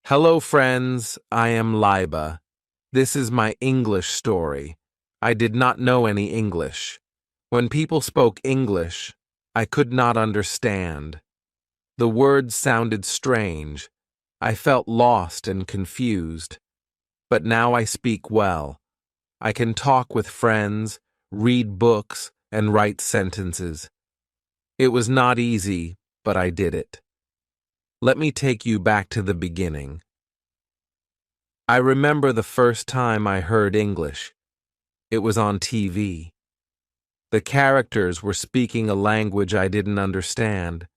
Hello, friends. I am Liba. This is my English story. I did not know any English. When people spoke English, I could not understand. The words sounded strange. I felt lost and confused. But now I speak well. I can talk with friends, read books, and write sentences. It was not easy, but I did it. Let me take you back to the beginning. I remember the first time I heard English. It was on TV. The characters were speaking a language I didn't understand.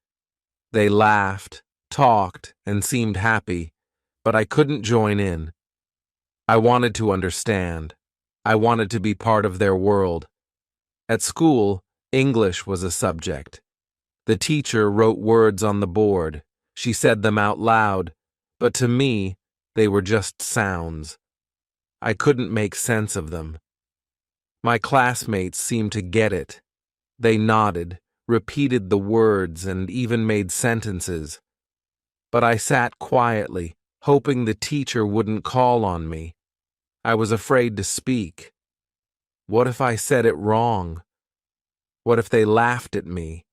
They laughed, talked, and seemed happy, but I couldn't join in. I wanted to understand. I wanted to be part of their world. At school, English was a subject. The teacher wrote words on the board. She said them out loud, but to me, they were just sounds. I couldn't make sense of them. My classmates seemed to get it. They nodded, repeated the words, and even made sentences. But I sat quietly, hoping the teacher wouldn't call on me. I was afraid to speak. What if I said it wrong? What if they laughed at me?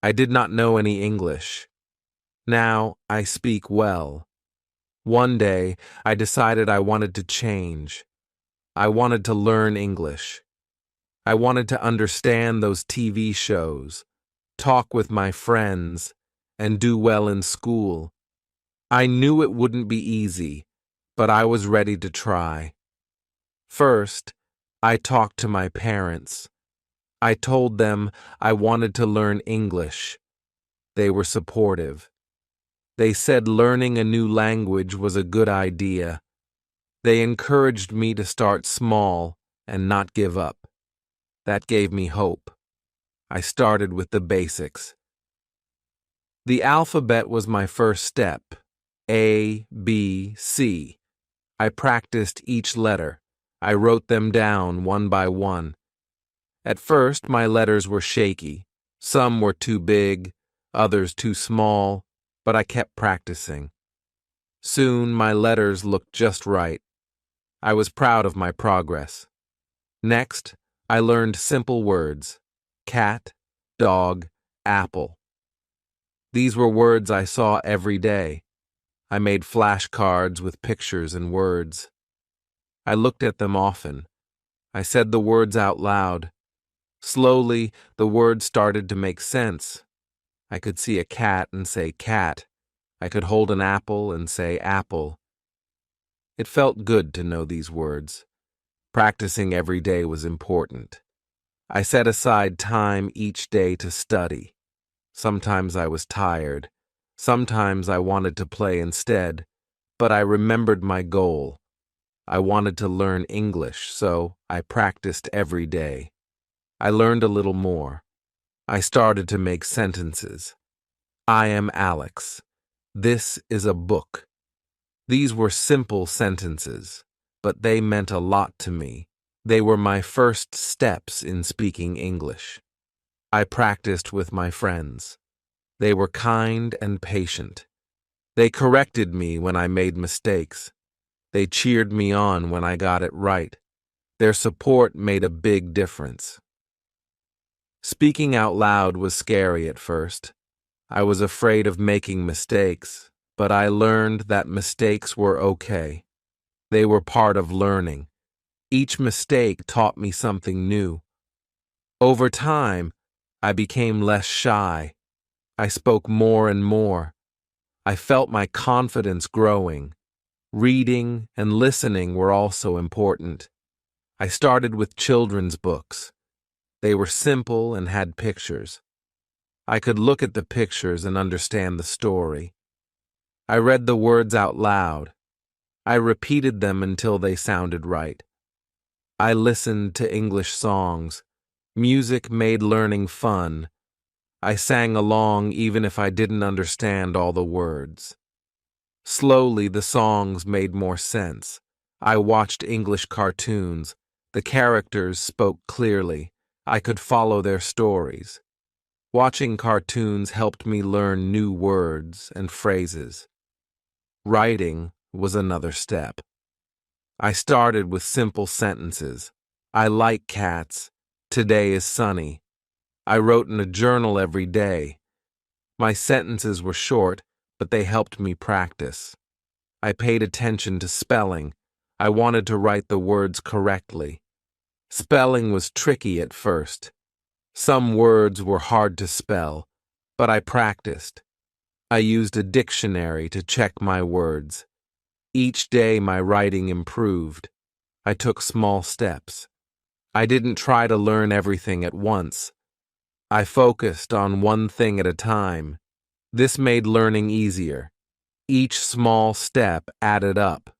I did not know any English. Now I speak well. One day, I decided I wanted to change. I wanted to learn English. I wanted to understand those TV shows, talk with my friends, and do well in school. I knew it wouldn't be easy, but I was ready to try. First, I talked to my parents. I told them I wanted to learn English. They were supportive. They said learning a new language was a good idea. They encouraged me to start small and not give up. That gave me hope. I started with the basics. The alphabet was my first step. A, B, C. I practiced each letter. I wrote them down one by one. At first, my letters were shaky. Some were too big, others too small, but I kept practicing. Soon, my letters looked just right. I was proud of my progress. Next, I learned simple words: cat, dog, apple. These were words I saw every day. I made flashcards with pictures and words. I looked at them often. I said the words out loud. Slowly, the words started to make sense. I could see a cat and say cat. I could hold an apple and say apple. It felt good to know these words. Practicing every day was important. I set aside time each day to study. Sometimes I was tired. Sometimes I wanted to play instead, but I remembered my goal. I wanted to learn English, so I practiced every day. I learned a little more. I started to make sentences. I am Alex. This is a book. These were simple sentences, but they meant a lot to me. They were my first steps in speaking English. I practiced with my friends. They were kind and patient. They corrected me when I made mistakes. They cheered me on when I got it right. Their support made a big difference. Speaking out loud was scary at first. I was afraid of making mistakes, but I learned that mistakes were okay. They were part of learning. Each mistake taught me something new. Over time, I became less shy. I spoke more and more. I felt my confidence growing. Reading and listening were also important. I started with children's books. They were simple and had pictures. I could look at the pictures and understand the story. I read the words out loud. I repeated them until they sounded right. I listened to English songs. Music made learning fun. I sang along even if I didn't understand all the words. Slowly, the songs made more sense. I watched English cartoons. The characters spoke clearly. I could follow their stories. Watching cartoons helped me learn new words and phrases. Writing was another step. I started with simple sentences. I like cats. Today is sunny. I wrote in a journal every day. My sentences were short, but they helped me practice. I paid attention to spelling. I wanted to write the words correctly. Spelling was tricky at first. Some words were hard to spell, but I practiced. I used a dictionary to check my words. Each day my writing improved. I took small steps. I didn't try to learn everything at once. I focused on one thing at a time. This made learning easier. Each small step added up.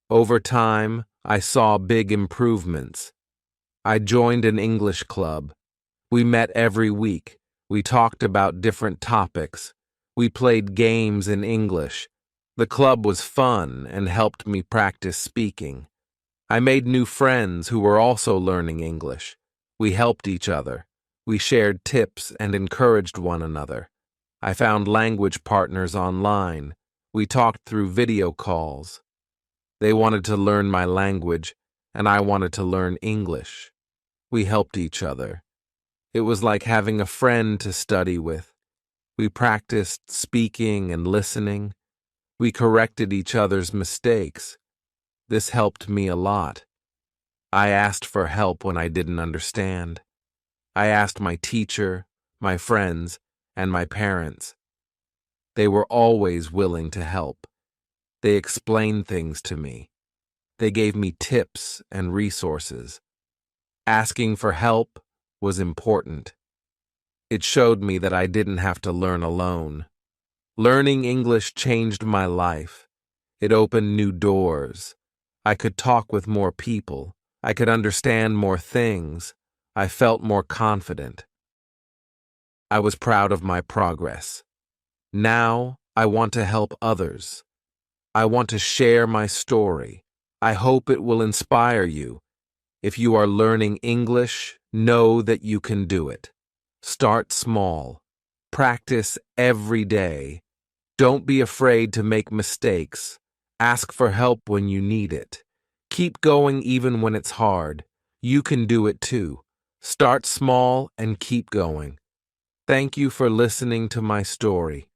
Over time, I saw big improvements. I joined an English club. We met every week. We talked about different topics. We played games in English. The club was fun and helped me practice speaking. I made new friends who were also learning English. We helped each other. We shared tips and encouraged one another. I found language partners online. We talked through video calls. They wanted to learn my language, and I wanted to learn English. We helped each other. It was like having a friend to study with. We practiced speaking and listening. We corrected each other's mistakes. This helped me a lot. I asked for help when I didn't understand. I asked my teacher, my friends, and my parents. They were always willing to help. They explained things to me. They gave me tips and resources. Asking for help was important. It showed me that I didn't have to learn alone. Learning English changed my life. It opened new doors. I could talk with more people. I could understand more things. I felt more confident. I was proud of my progress. Now, I want to help others. I want to share my story. I hope it will inspire you. If you are learning English, know that you can do it. Start small. Practice every day. Don't be afraid to make mistakes. Ask for help when you need it. Keep going even when it's hard. You can do it too. Start small and keep going. Thank you for listening to my story.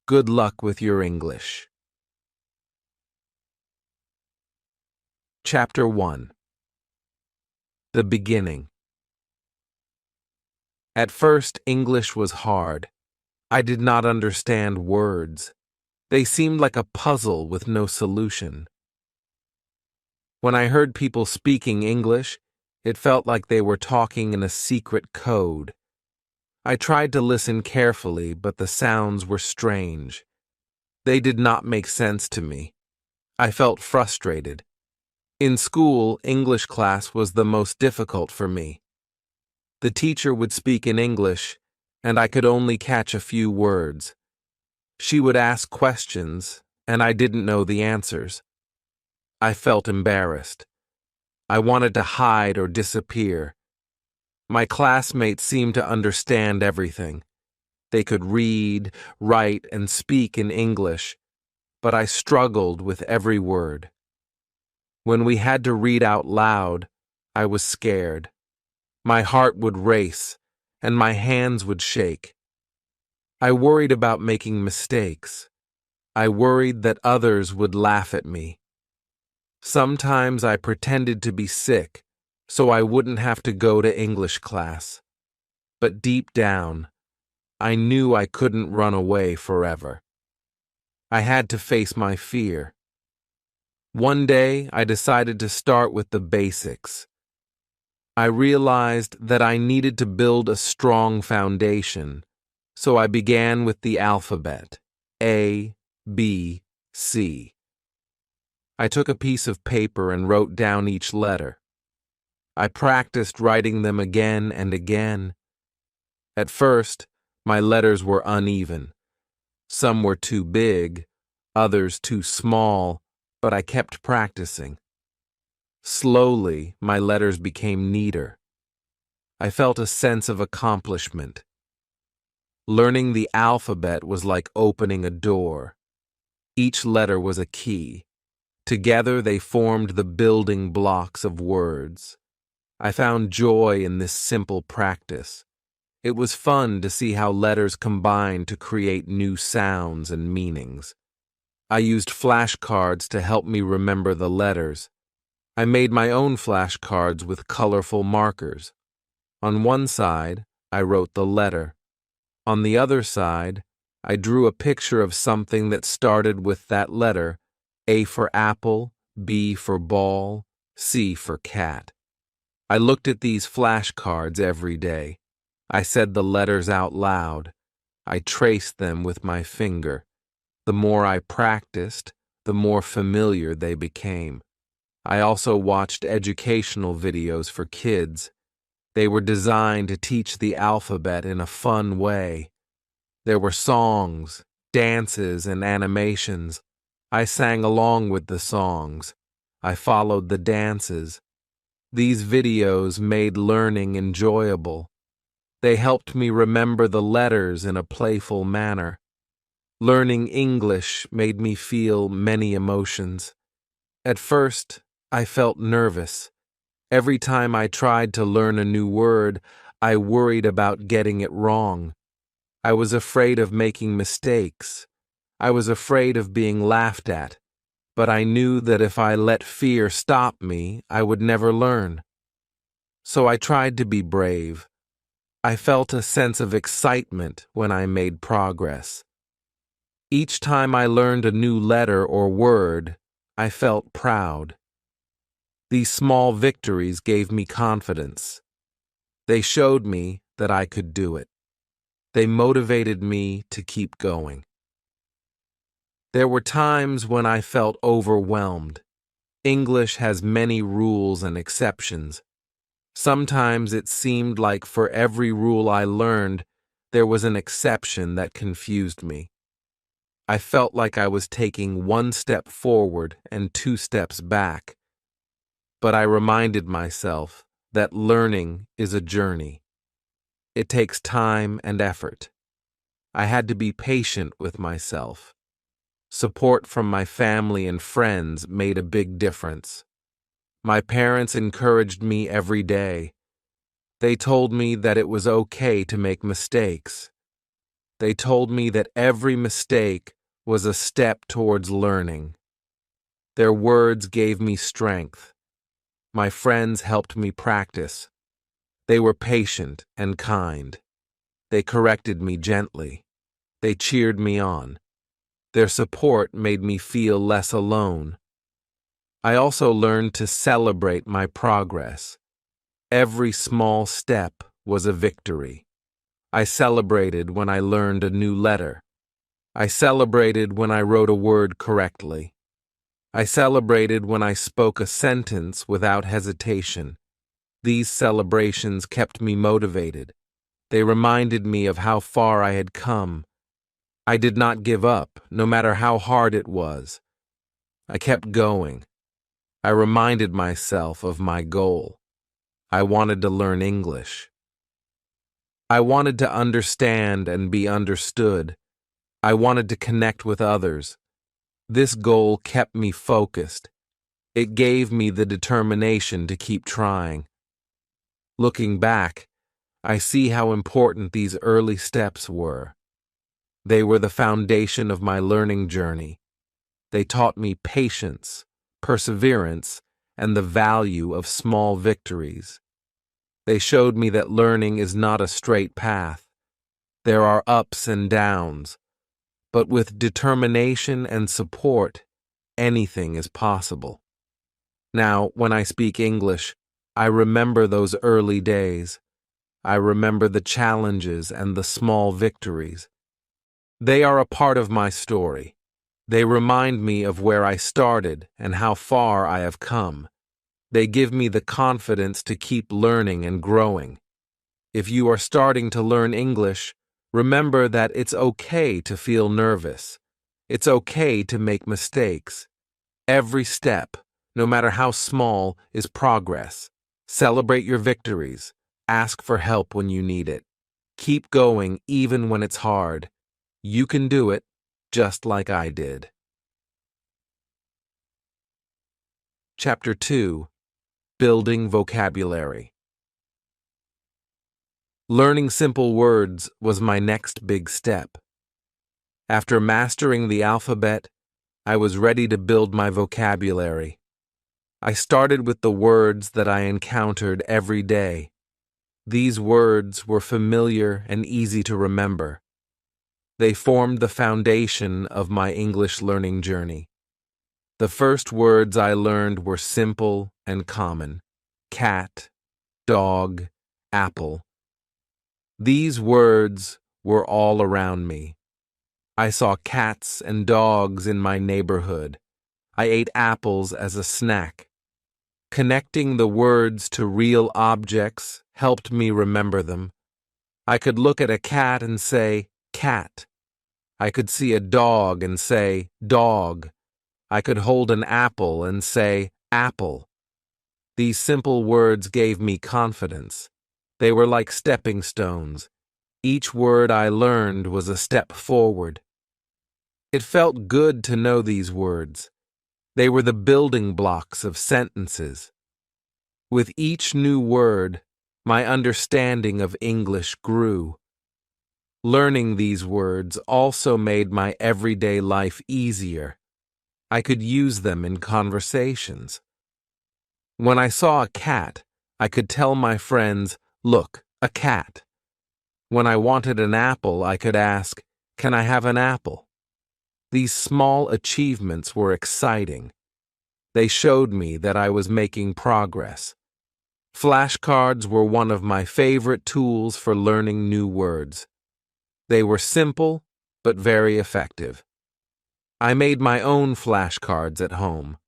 Good luck with your English. Chapter 1. The Beginning. At first, English was hard. I did not understand words. They seemed like a puzzle with no solution. When I heard people speaking English, it felt like they were talking in a secret code. I tried to listen carefully, but the sounds were strange. They did not make sense to me. I felt frustrated. In school, English class was the most difficult for me. The teacher would speak in English, and I could only catch a few words. She would ask questions, and I didn't know the answers. I felt embarrassed. I wanted to hide or disappear. My classmates seemed to understand everything. They could read, write, and speak in English, but I struggled with every word. When we had to read out loud, I was scared. My heart would race, and my hands would shake. I worried about making mistakes. I worried that others would laugh at me. Sometimes I pretended to be sick, so I wouldn't have to go to English class. But deep down, I knew I couldn't run away forever. I had to face my fear. One day, I decided to start with the basics. I realized that I needed to build a strong foundation, so I began with the alphabet, A, B, C. I took a piece of paper and wrote down each letter. I practiced writing them again and again. At first, my letters were uneven. Some were too big, others too small, but I kept practicing. Slowly, my letters became neater. I felt a sense of accomplishment. Learning the alphabet was like opening a door. Each letter was a key. Together they formed the building blocks of words. I found joy in this simple practice. It was fun to see how letters combined to create new sounds and meanings. I used flashcards to help me remember the letters. I made my own flashcards with colorful markers. On one side, I wrote the letter. On the other side, I drew a picture of something that started with that letter: A for apple, B for ball, C for cat. I looked at these flashcards every day. I said the letters out loud. I traced them with my finger. The more I practiced, the more familiar they became. I also watched educational videos for kids. They were designed to teach the alphabet in a fun way. There were songs, dances, and animations. I sang along with the songs. I followed the dances. These videos made learning enjoyable. They helped me remember the letters in a playful manner. Learning English made me feel many emotions. At first, I felt nervous. Every time I tried to learn a new word, I worried about getting it wrong. I was afraid of making mistakes. I was afraid of being laughed at. But I knew that if I let fear stop me, I would never learn. So I tried to be brave. I felt a sense of excitement when I made progress. Each time I learned a new letter or word, I felt proud. These small victories gave me confidence. They showed me that I could do it. They motivated me to keep going. There were times when I felt overwhelmed. English has many rules and exceptions. Sometimes it seemed like for every rule I learned, there was an exception that confused me. I felt like I was taking one step forward and two steps back. But I reminded myself that learning is a journey. It takes time and effort. I had to be patient with myself. Support from my family and friends made a big difference. My parents encouraged me every day. They told me that it was okay to make mistakes. They told me that every mistake was a step towards learning. Their words gave me strength. My friends helped me practice. They were patient and kind. They corrected me gently. They cheered me on. Their support made me feel less alone. I also learned to celebrate my progress. Every small step was a victory. I celebrated when I learned a new letter. I celebrated when I wrote a word correctly. I celebrated when I spoke a sentence without hesitation. These celebrations kept me motivated. They reminded me of how far I had come. I did not give up, no matter how hard it was. I kept going. I reminded myself of my goal. I wanted to learn English. I wanted to understand and be understood. I wanted to connect with others. This goal kept me focused. It gave me the determination to keep trying. Looking back, I see how important these early steps were. They were the foundation of my learning journey. They taught me patience, perseverance, and the value of small victories. They showed me that learning is not a straight path. There are ups and downs, but with determination and support, anything is possible. Now, when I speak English, I remember those early days. I remember the challenges and the small victories. They are a part of my story. They remind me of where I started and how far I have come. They give me the confidence to keep learning and growing. If you are starting to learn English, remember that it's okay to feel nervous. It's okay to make mistakes. Every step, no matter how small, is progress. Celebrate your victories. Ask for help when you need it. Keep going even when it's hard. You can do it, just like I did. Chapter 2. Building Vocabulary. Learning simple words was my next big step. After mastering the alphabet, I was ready to build my vocabulary. I started with the words that I encountered every day. These words were familiar and easy to remember. They formed the foundation of my English learning journey. The first words I learned were simple and common: cat, dog, apple. These words were all around me. I saw cats and dogs in my neighborhood. I ate apples as a snack. Connecting the words to real objects helped me remember them. I could look at a cat and say, cat. I could see a dog and say, dog. I could hold an apple and say, apple. These simple words gave me confidence. They were like stepping stones. Each word I learned was a step forward. It felt good to know these words. They were the building blocks of sentences. With each new word, my understanding of English grew. Learning these words also made my everyday life easier. I could use them in conversations. When I saw a cat, I could tell my friends, look, a cat. When I wanted an apple, I could ask, can I have an apple? These small achievements were exciting. They showed me that I was making progress. Flashcards were one of my favorite tools for learning new words. They were simple, but very effective. I made my own flashcards at home.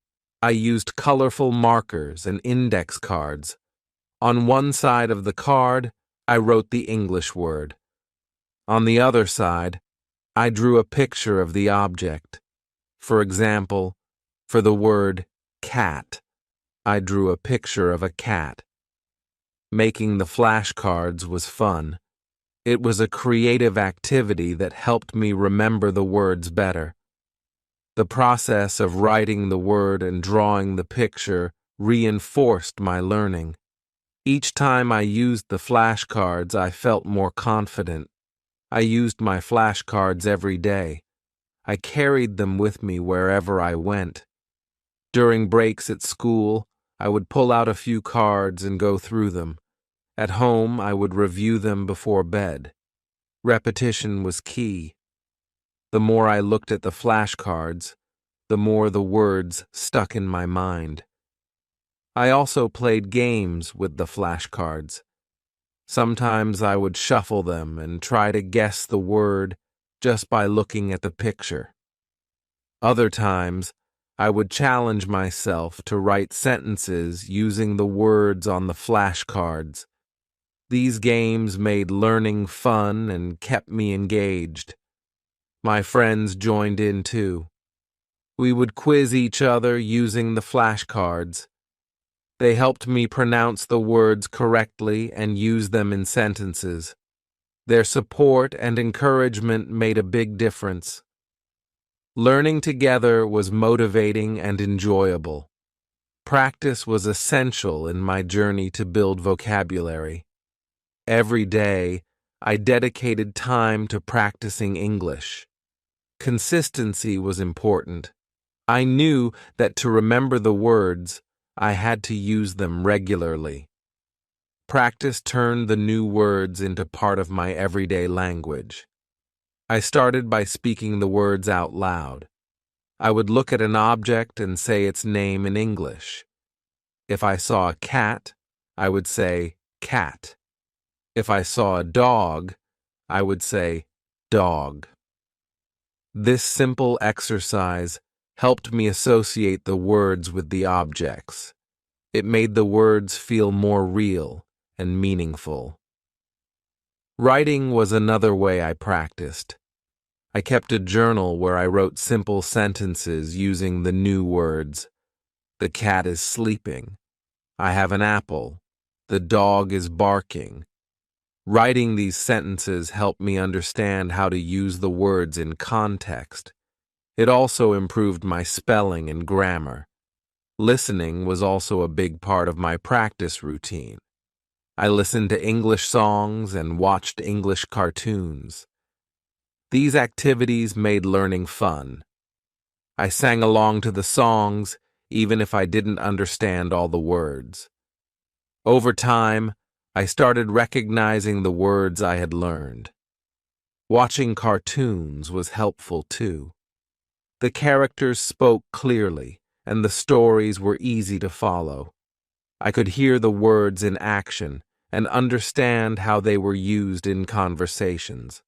I used colorful markers and index cards. On one side of the card, I wrote the English word. On the other side, I drew a picture of the object. For example, for the word cat, I drew a picture of a cat. Making the flashcards was fun. It was a creative activity that helped me remember the words better. The process of writing the word and drawing the picture reinforced my learning. Each time I used the flashcards, I felt more confident. I used my flashcards every day. I carried them with me wherever I went. During breaks at school, I would pull out a few cards and go through them. At home, I would review them before bed. Repetition was key. The more I looked at the flashcards, the more the words stuck in my mind. I also played games with the flashcards. Sometimes I would shuffle them and try to guess the word just by looking at the picture. Other times, I would challenge myself to write sentences using the words on the flashcards. These games made learning fun and kept me engaged. My friends joined in too. We would quiz each other using the flashcards. They helped me pronounce the words correctly and use them in sentences. Their support and encouragement made a big difference. Learning together was motivating and enjoyable. Practice was essential in my journey to build vocabulary. Every day, I dedicated time to practicing English. Consistency was important. I knew that to remember the words, I had to use them regularly. Practice turned the new words into part of my everyday language. I started by speaking the words out loud. I would look at an object and say its name in English. If I saw a cat, I would say cat. If I saw a dog, I would say dog. This simple exercise helped me associate the words with the objects. It made the words feel more real and meaningful. Writing was another way I practiced. I kept a journal where I wrote simple sentences using the new words. The cat is sleeping. I have an apple. The dog is barking. Writing these sentences helped me understand how to use the words in context. It also improved my spelling and grammar. Listening was also a big part of my practice routine. I listened to English songs and watched English cartoons. These activities made learning fun. I sang along to the songs, even if I didn't understand all the words. Over time, I started recognizing the words I had learned. Watching cartoons was helpful too. The characters spoke clearly, and the stories were easy to follow. I could hear the words in action and understand how they were used in conversations.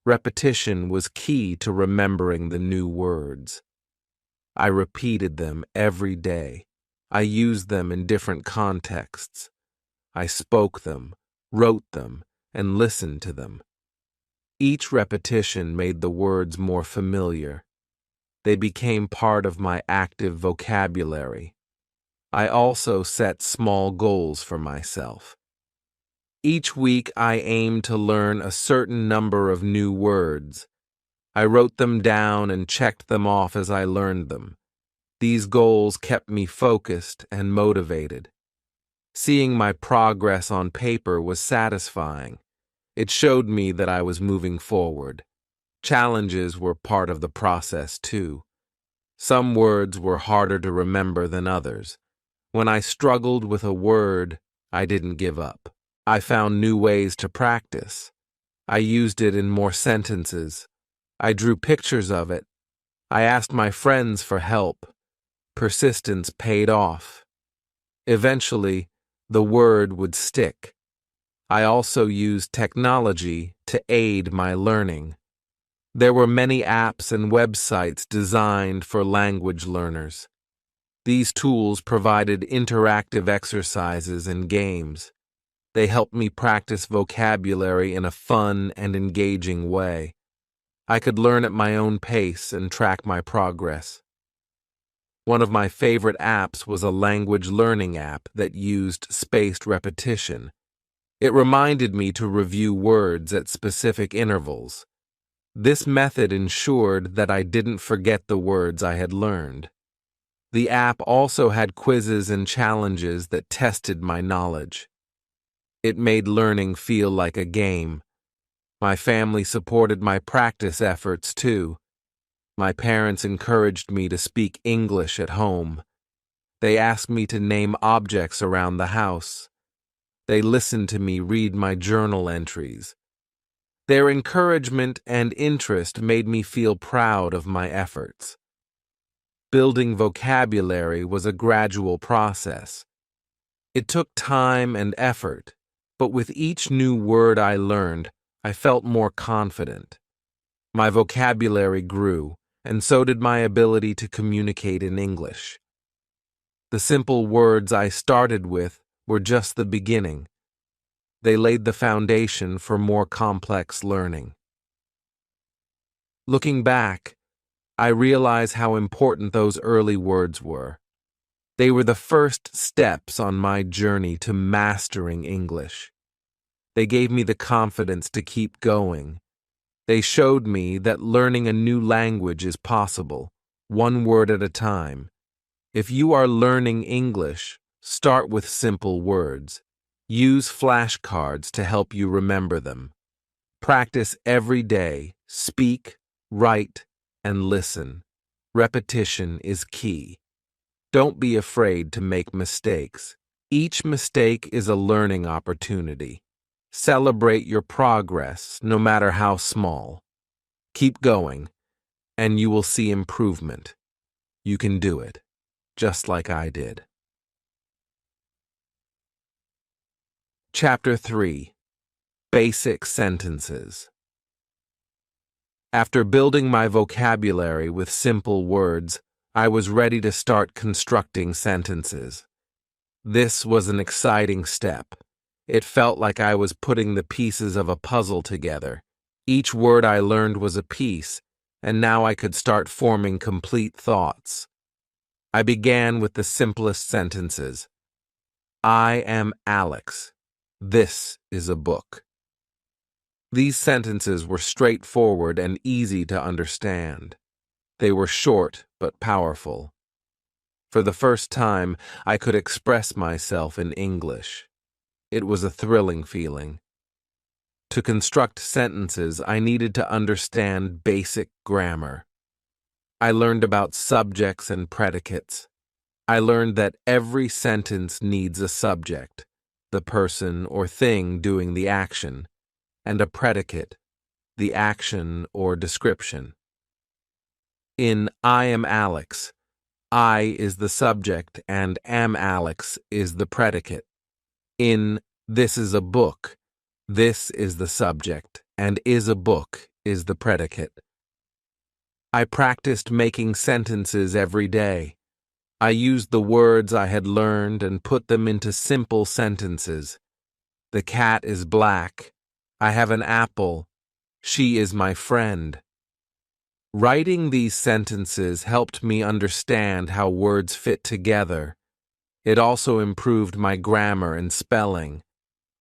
Repetition was key to remembering the new words. I repeated them every day. I used them in different contexts. I spoke them, wrote them, and listened to them. Each repetition made the words more familiar. They became part of my active vocabulary. I also set small goals for myself. Each week I aimed to learn a certain number of new words. I wrote them down and checked them off as I learned them. These goals kept me focused and motivated. Seeing my progress on paper was satisfying. It showed me that I was moving forward. Challenges were part of the process too. Some words were harder to remember than others. When I struggled with a word, I didn't give up. I found new ways to practice. I used it in more sentences. I drew pictures of it. I asked my friends for help. Persistence paid off. Eventually, the word would stick. I also used technology to aid my learning. There were many apps and websites designed for language learners. These tools provided interactive exercises and games. They helped me practice vocabulary in a fun and engaging way. I could learn at my own pace and track my progress. One of my favorite apps was a language learning app that used spaced repetition. It reminded me to review words at specific intervals. This method ensured that I didn't forget the words I had learned. The app also had quizzes and challenges that tested my knowledge. It made learning feel like a game. My family supported my practice efforts too. My parents encouraged me to speak English at home. They asked me to name objects around the house. They listened to me read my journal entries. Their encouragement and interest made me feel proud of my efforts. Building vocabulary was a gradual process. It took time and effort, but with each new word I learned, I felt more confident. My vocabulary grew, and so did my ability to communicate in English. The simple words I started with were just the beginning. They laid the foundation for more complex learning. Looking back, I realize how important those early words were. They were the first steps on my journey to mastering English. They gave me the confidence to keep going. They showed me that learning a new language is possible, one word at a time. If you are learning English, start with simple words. Use flashcards to help you remember them. Practice every day. Speak, write, and listen. Repetition is key. Don't be afraid to make mistakes. Each mistake is a learning opportunity. Celebrate your progress, no matter how small. Keep going, and you will see improvement. You can do it, just like I did. Chapter 3. Basic Sentences. After building my vocabulary with simple words, I was ready to start constructing sentences. This was an exciting step. It felt like I was putting the pieces of a puzzle together. Each word I learned was a piece, and now I could start forming complete thoughts. I began with the simplest sentences. I am Alex. This is a book. These sentences were straightforward and easy to understand. They were short but powerful. For the first time, I could express myself in English. It was a thrilling feeling. To construct sentences, I needed to understand basic grammar. I learned about subjects and predicates. I learned that every sentence needs a subject, the person or thing doing the action, and a predicate, the action or description. In I am Alex, I is the subject and am Alex is the predicate. In this is a book, this is the subject and is a book is the predicate. I practiced making sentences every day. I used the words I had learned and put them into simple sentences. The cat is black. I have an apple. She is my friend. Writing these sentences helped me understand how words fit together. It also improved my grammar and spelling.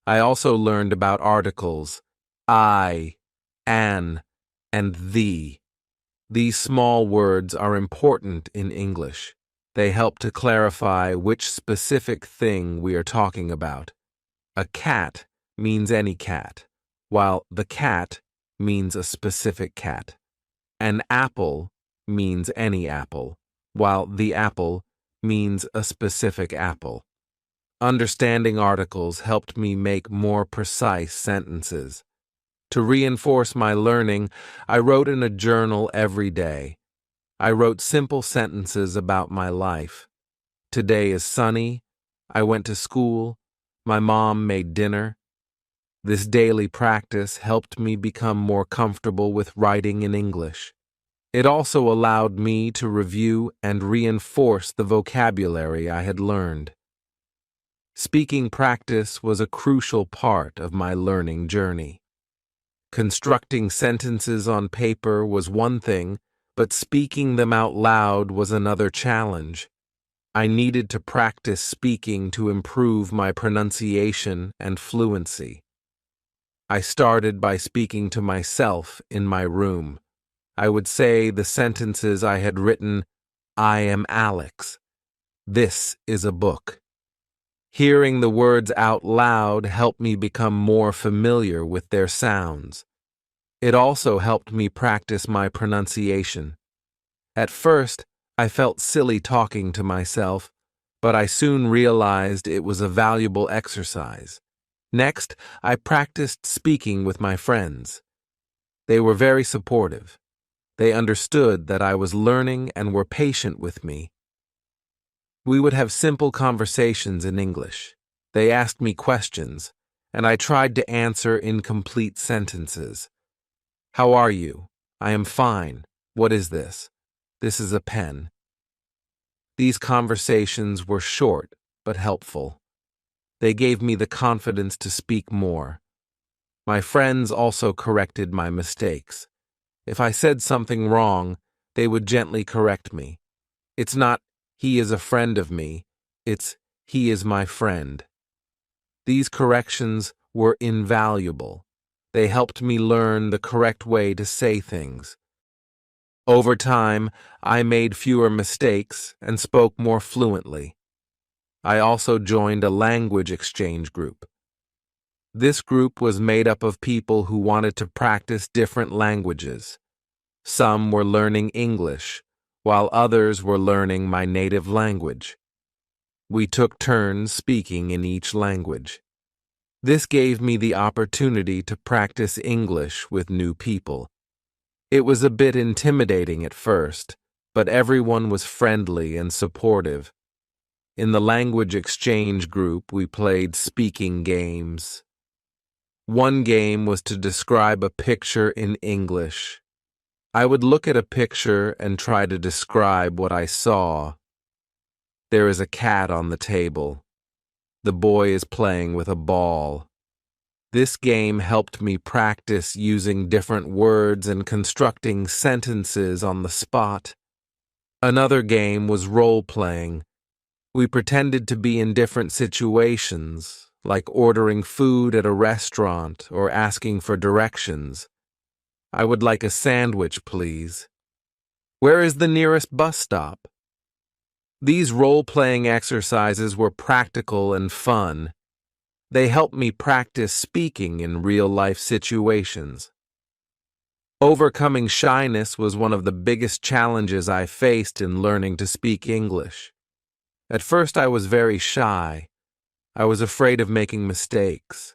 I also learned about articles, I, an, and thee. These small words are important in English. They help to clarify which specific thing we are talking about. A cat means any cat, while the cat means a specific cat. An apple means any apple, while the apple means a specific apple. Understanding articles helped me make more precise sentences. To reinforce my learning, I wrote in a journal every day. I wrote simple sentences about my life. Today is sunny. I went to school. My mom made dinner. This daily practice helped me become more comfortable with writing in English. It also allowed me to review and reinforce the vocabulary I had learned. Speaking practice was a crucial part of my learning journey. Constructing sentences on paper was one thing, but speaking them out loud was another challenge. I needed to practice speaking to improve my pronunciation and fluency. I started by speaking to myself in my room. I would say the sentences I had written, I am Alex. This is a book. Hearing the words out loud helped me become more familiar with their sounds. It also helped me practice my pronunciation. At first, I felt silly talking to myself, but I soon realized it was a valuable exercise. Next, I practiced speaking with my friends. They were very supportive. They understood that I was learning and were patient with me. We would have simple conversations in English. They asked me questions, and I tried to answer incomplete sentences. How are you? I am fine. What is this? This is a pen. These conversations were short but helpful. They gave me the confidence to speak more. My friends also corrected my mistakes. If I said something wrong, they would gently correct me. It's not, he is a friend of me. It's, he is my friend. These corrections were invaluable. They helped me learn the correct way to say things. Over time, I made fewer mistakes and spoke more fluently. I also joined a language exchange group. This group was made up of people who wanted to practice different languages. Some were learning English, while others were learning my native language. We took turns speaking in each language. This gave me the opportunity to practice English with new people. It was a bit intimidating at first, but everyone was friendly and supportive. In the language exchange group, we played speaking games. One game was to describe a picture in English. I would look at a picture and try to describe what I saw. There is a cat on the table. The boy is playing with a ball. This game helped me practice using different words and constructing sentences on the spot. Another game was role-playing. We pretended to be in different situations, like ordering food at a restaurant or asking for directions. I would like a sandwich, please. Where is the nearest bus stop? These role-playing exercises were practical and fun. They helped me practice speaking in real-life situations. Overcoming shyness was one of the biggest challenges I faced in learning to speak English. At first, I was very shy. I was afraid of making mistakes.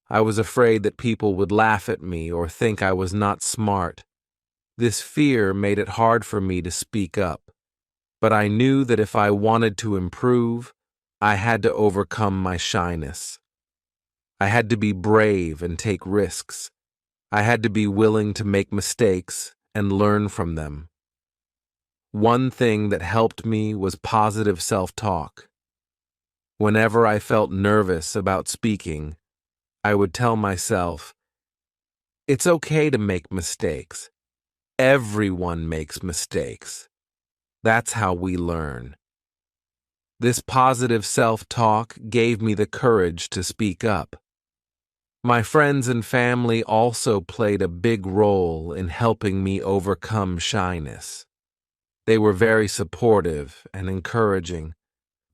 I was afraid that people would laugh at me or think I was not smart. This fear made it hard for me to speak up. But I knew that if I wanted to improve, I had to overcome my shyness. I had to be brave and take risks. I had to be willing to make mistakes and learn from them. One thing that helped me was positive self-talk. Whenever I felt nervous about speaking, I would tell myself, "It's okay to make mistakes. Everyone makes mistakes. That's how we learn." This positive self-talk gave me the courage to speak up. My friends and family also played a big role in helping me overcome shyness. They were very supportive and encouraging.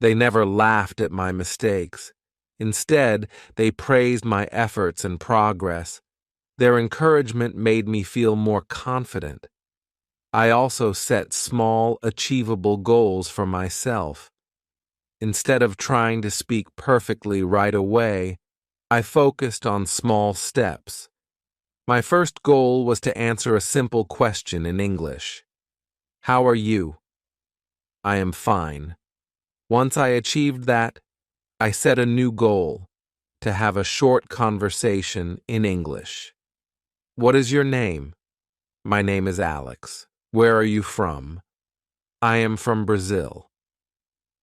They never laughed at my mistakes. Instead, they praised my efforts and progress. Their encouragement made me feel more confident. I also set small, achievable goals for myself. Instead of trying to speak perfectly right away, I focused on small steps. My first goal was to answer a simple question in English. "How are you?" "I am fine." Once I achieved that, I set a new goal, to have a short conversation in English. "What is your name?" "My name is Alex." "Where are you from?" "I am from Brazil."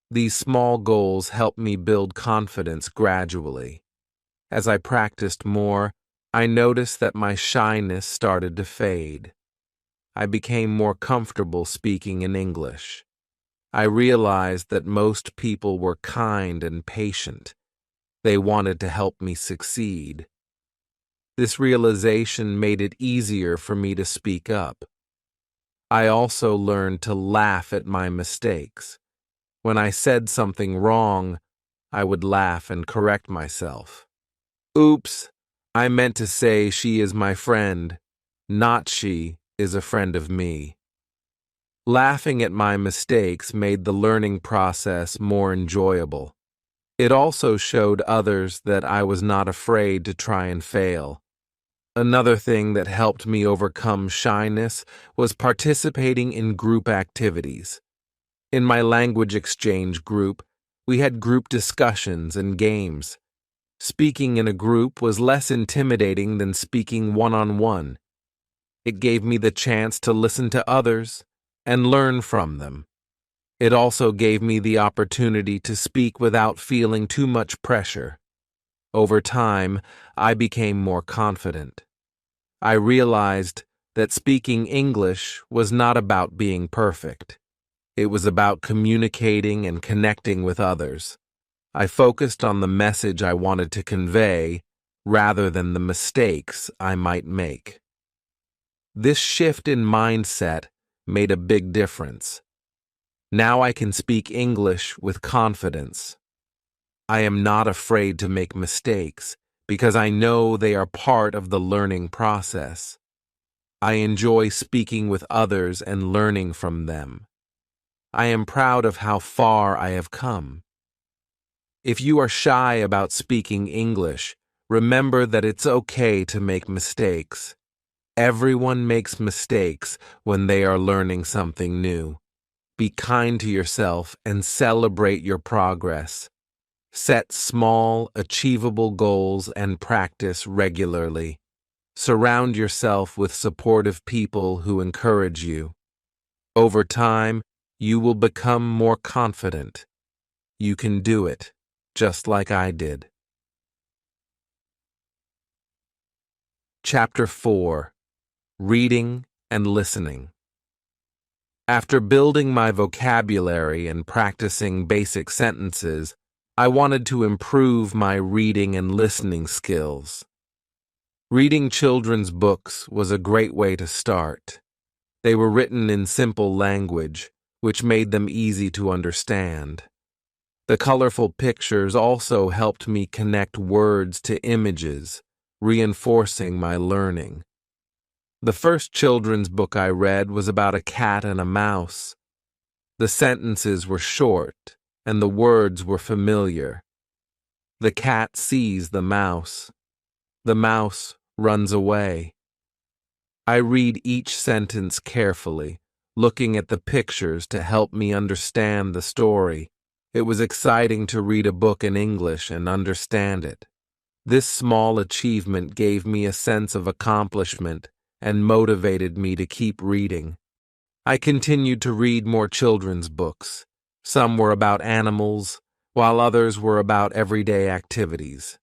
These small goals helped me build confidence gradually. As I practiced more, I noticed that my shyness started to fade. I became more comfortable speaking in English. I realized that most people were kind and patient. They wanted to help me succeed. This realization made it easier for me to speak up. I also learned to laugh at my mistakes. When I said something wrong, I would laugh and correct myself. "Oops, I meant to say she is my friend, not she is a friend of me." Laughing at my mistakes made the learning process more enjoyable. It also showed others that I was not afraid to try and fail. Another thing that helped me overcome shyness was participating in group activities. In my language exchange group, we had group discussions and games. Speaking in a group was less intimidating than speaking one-on-one. It gave me the chance to listen to others and learn from them. It also gave me the opportunity to speak without feeling too much pressure. Over time, I became more confident. I realized that speaking English was not about being perfect. It was about communicating and connecting with others. I focused on the message I wanted to convey rather than the mistakes I might make. This shift in mindset made a big difference. Now I can speak English with confidence. I am not afraid to make mistakes because I know they are part of the learning process. I enjoy speaking with others and learning from them. I am proud of how far I have come. If you are shy about speaking English, remember that it's okay to make mistakes. Everyone makes mistakes when they are learning something new. Be kind to yourself and celebrate your progress. Set small, achievable goals and practice regularly. Surround yourself with supportive people who encourage you. Over time, you will become more confident. You can do it, just like I did. Chapter 4: Reading and Listening. After building my vocabulary and practicing basic sentences, I wanted to improve my reading and listening skills. Reading children's books was a great way to start. They were written in simple language, which made them easy to understand. The colorful pictures also helped me connect words to images, reinforcing my learning. The first children's book I read was about a cat and a mouse. The sentences were short, and the words were familiar. The cat sees the mouse. The mouse runs away. I read each sentence carefully, looking at the pictures to help me understand the story. It was exciting to read a book in English and understand it. This small achievement gave me a sense of accomplishment and motivated me to keep reading. I continued to read more children's books. Some were about animals, while others were about everyday activities.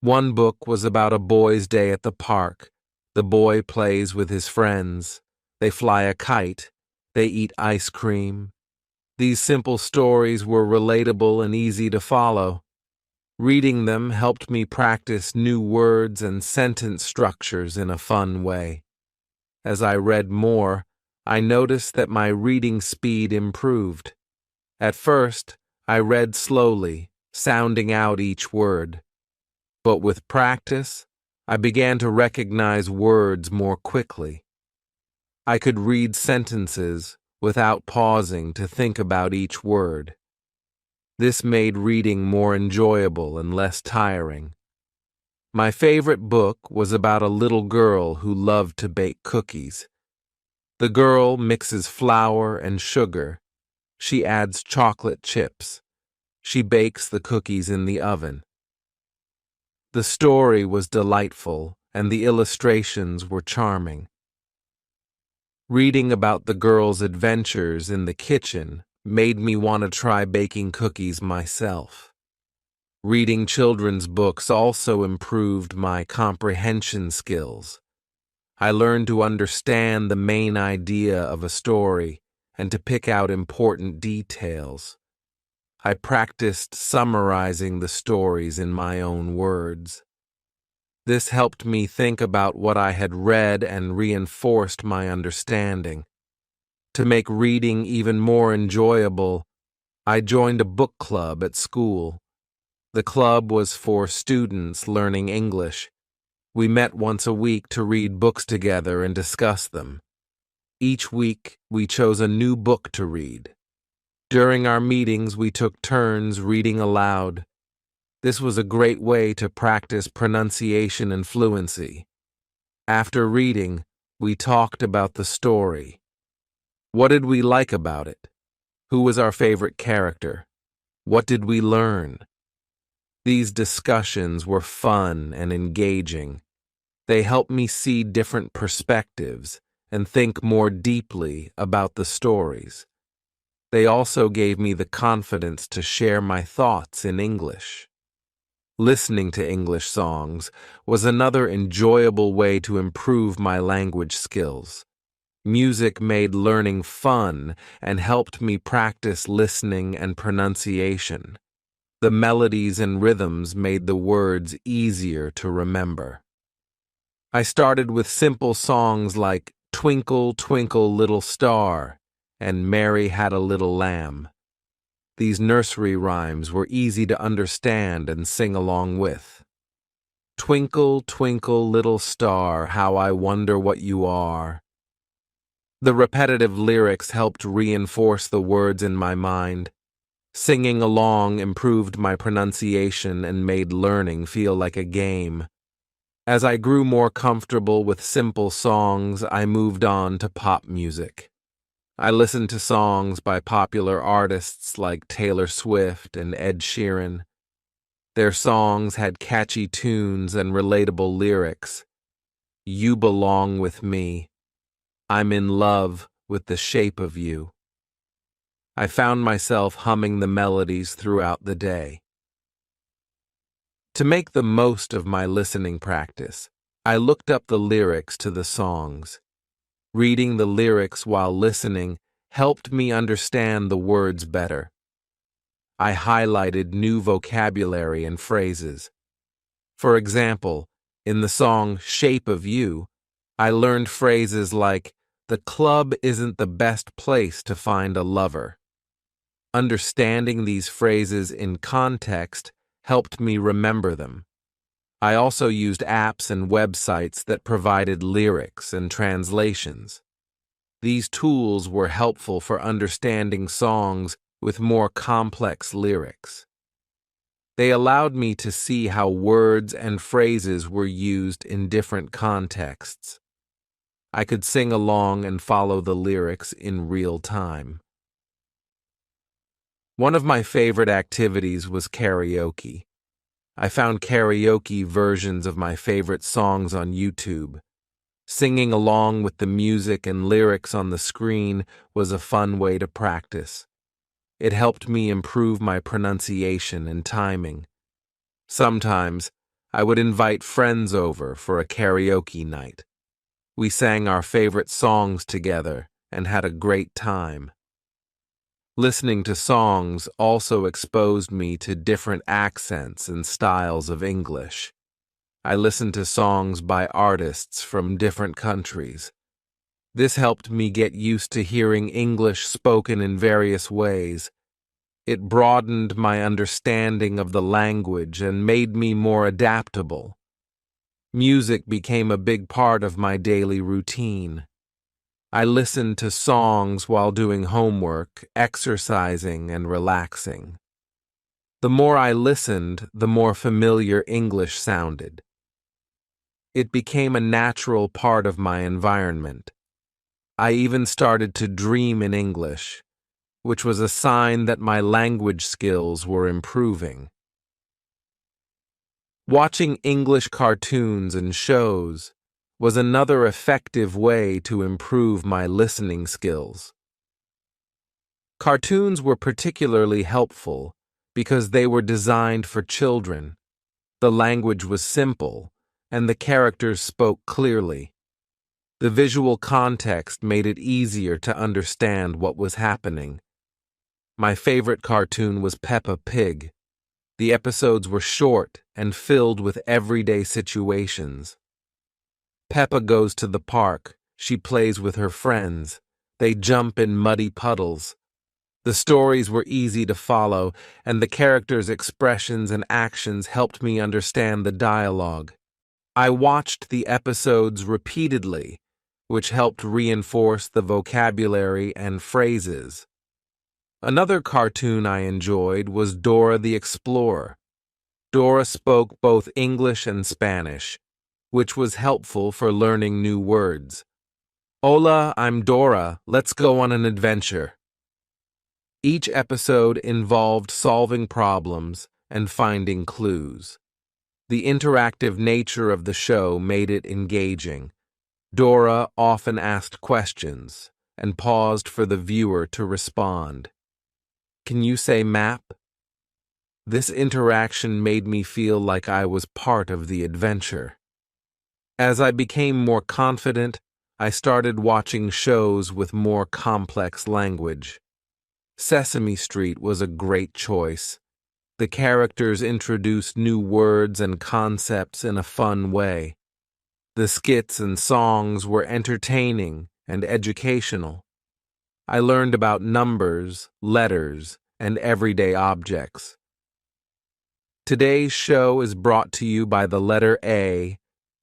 One book was about a boy's day at the park. The boy plays with his friends. They fly a kite. They eat ice cream. These simple stories were relatable and easy to follow. Reading them helped me practice new words and sentence structures in a fun way. As I read more, I noticed that my reading speed improved. At first, I read slowly, sounding out each word. But with practice, I began to recognize words more quickly. I could read sentences without pausing to think about each word. This made reading more enjoyable and less tiring. My favorite book was about a little girl who loved to bake cookies. The girl mixes flour and sugar. She adds chocolate chips. She bakes the cookies in the oven. The story was delightful, and the illustrations were charming. Reading about the girl's adventures in the kitchen made me want to try baking cookies myself. Reading children's books also improved my comprehension skills. I learned to understand the main idea of a story and to pick out important details. I practiced summarizing the stories in my own words. This helped me think about what I had read and reinforced my understanding. To make reading even more enjoyable, I joined a book club at school. The club was for students learning English. We met once a week to read books together and discuss them. Each week, we chose a new book to read. During our meetings, we took turns reading aloud. This was a great way to practice pronunciation and fluency. After reading, we talked about the story. What did we like about it? Who was our favorite character? What did we learn? These discussions were fun and engaging. They helped me see different perspectives and think more deeply about the stories. They also gave me the confidence to share my thoughts in English. Listening to English songs was another enjoyable way to improve my language skills. Music made learning fun and helped me practice listening and pronunciation. The melodies and rhythms made the words easier to remember. I started with simple songs like Twinkle, Twinkle, Little Star and Mary Had a Little Lamb. These nursery rhymes were easy to understand and sing along with. Twinkle, twinkle, little star, how I wonder what you are. The repetitive lyrics helped reinforce the words in my mind. Singing along improved my pronunciation and made learning feel like a game. As I grew more comfortable with simple songs, I moved on to pop music. I listened to songs by popular artists like Taylor Swift and Ed Sheeran. Their songs had catchy tunes and relatable lyrics. You belong with me. I'm in love with the shape of you. I found myself humming the melodies throughout the day. To make the most of my listening practice, I looked up the lyrics to the songs. Reading the lyrics while listening helped me understand the words better. I highlighted new vocabulary and phrases. For example, in the song Shape of You, I learned phrases like The club isn't the best place to find a lover. Understanding these phrases in context helped me remember them. I also used apps and websites that provided lyrics and translations. These tools were helpful for understanding songs with more complex lyrics. They allowed me to see how words and phrases were used in different contexts. I could sing along and follow the lyrics in real time. One of my favorite activities was karaoke. I found karaoke versions of my favorite songs on YouTube. Singing along with the music and lyrics on the screen was a fun way to practice. It helped me improve my pronunciation and timing. Sometimes, I would invite friends over for a karaoke night. We sang our favorite songs together and had a great time. Listening to songs also exposed me to different accents and styles of English. I listened to songs by artists from different countries. This helped me get used to hearing English spoken in various ways. It broadened my understanding of the language and made me more adaptable. Music became a big part of my daily routine. I listened to songs while doing homework, exercising, and relaxing. The more I listened, the more familiar English sounded. It became a natural part of my environment. I even started to dream in English, which was a sign that my language skills were improving. Watching English cartoons and shows was another effective way to improve my listening skills. Cartoons were particularly helpful because they were designed for children. The language was simple, and the characters spoke clearly. The visual context made it easier to understand what was happening. My favorite cartoon was Peppa Pig. The episodes were short and filled with everyday situations. Peppa goes to the park. She plays with her friends. They jump in muddy puddles. The stories were easy to follow, and the characters' expressions and actions helped me understand the dialogue. I watched the episodes repeatedly, which helped reinforce the vocabulary and phrases. Another cartoon I enjoyed was Dora the Explorer. Dora spoke both English and Spanish, which was helpful for learning new words. Hola, I'm Dora. Let's go on an adventure. Each episode involved solving problems and finding clues. The interactive nature of the show made it engaging. Dora often asked questions and paused for the viewer to respond. Can you say map? This interaction made me feel like I was part of the adventure. As I became more confident, I started watching shows with more complex language. Sesame Street was a great choice. The characters introduced new words and concepts in a fun way. The skits and songs were entertaining and educational. I learned about numbers, letters, and everyday objects. Today's show is brought to you by the letter A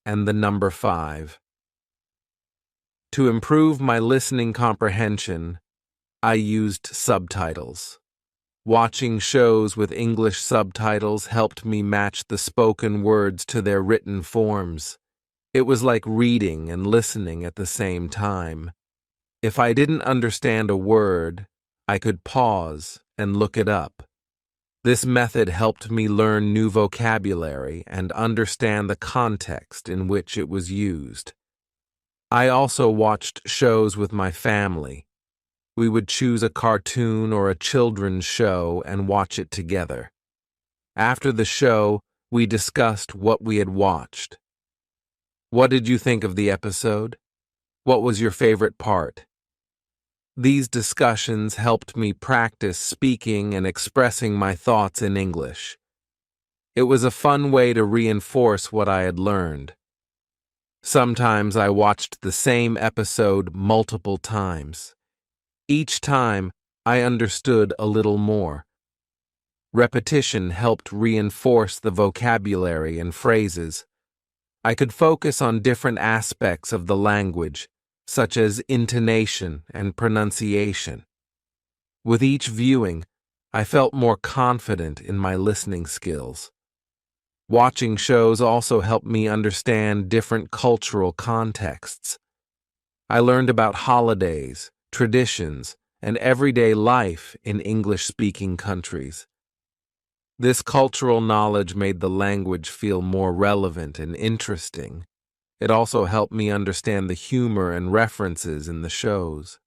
and the number 5. To improve my listening comprehension, I used subtitles. Watching shows with English subtitles helped me match the spoken words to their written forms. It was like reading and listening at the same time. If I didn't understand a word, I could pause and look it up. This method helped me learn new vocabulary and understand the context in which it was used. I also watched shows with my family. We would choose a cartoon or a children's show and watch it together. After the show, we discussed what we had watched. What did you think of the episode? What was your favorite part? These discussions helped me practice speaking and expressing my thoughts in English. It was a fun way to reinforce what I had learned. Sometimes I watched the same episode multiple times. Each time, I understood a little more. Repetition helped reinforce the vocabulary and phrases. I could focus on different aspects of the language, such as intonation and pronunciation. With each viewing, I felt more confident in my listening skills. Watching shows also helped me understand different cultural contexts. I learned about holidays, traditions, and everyday life in English-speaking countries. This cultural knowledge made the language feel more relevant and interesting. It also helped me understand the humor and references in the shows.